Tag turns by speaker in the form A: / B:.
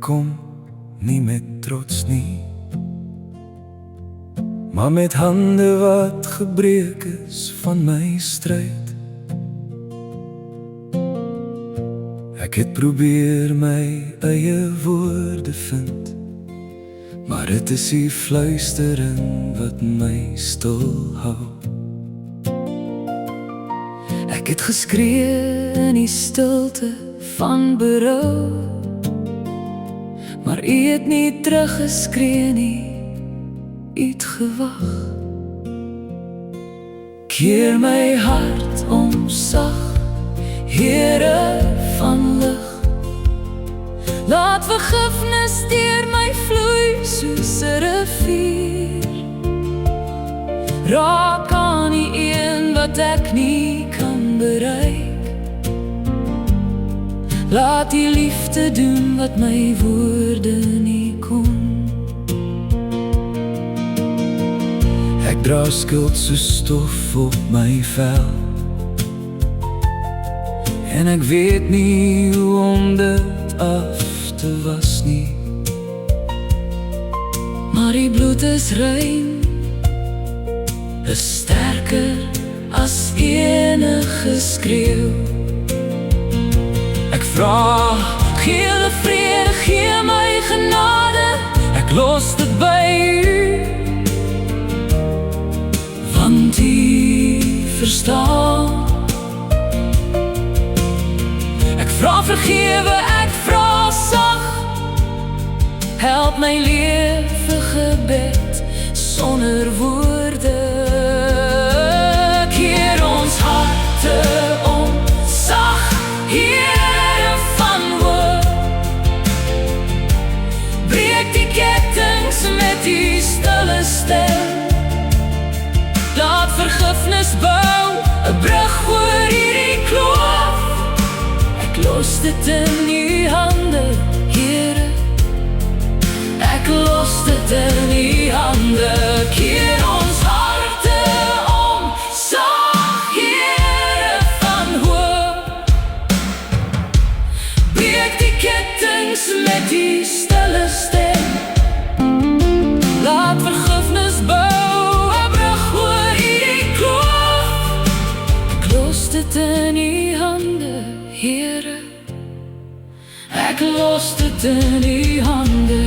A: kom nie met trots nie, maar met hande wat gebreek is van my stryd. Ek het probeer my eie woorde vind, maar dit is die fluistering wat my stil hou. Ek het geskree in die stilte van berou, maar u het nie teruggeskree nie, u het gewag. Keer my hart om sag, Here van lig, laat vergifnis deur my vloei soos 'n rivier. Raak aan die een wat ek nie kan bereik, laat die liefde doen wat my woorde nie kon. Ek dra skuld soos stof op my vel, en ek weet nie hoe om dit af te was nie, maar die bloed is rein, is sterker as enige skreeu. Ek vra, gee hulle vrede, gee my genade, ek los dit by u, want u verstaan. Ek vra vergewe, ek vra sag, help my lewe gebed sonder woorde. Keer ons harte om sag, Here van hoop, breek die kettings met die stille stem, laat vergifnis bou 'n brug oor hierdie kloof. Ek los dit in u hande, Here, ek los dit in u hande. Keer ons harte om sag, Here van hoop, breek die kettings met die stille stem, laat vergifnis bou 'n brug oor hierdie kloof. Ek los dit in u hande, Here, ek los dit in u hande.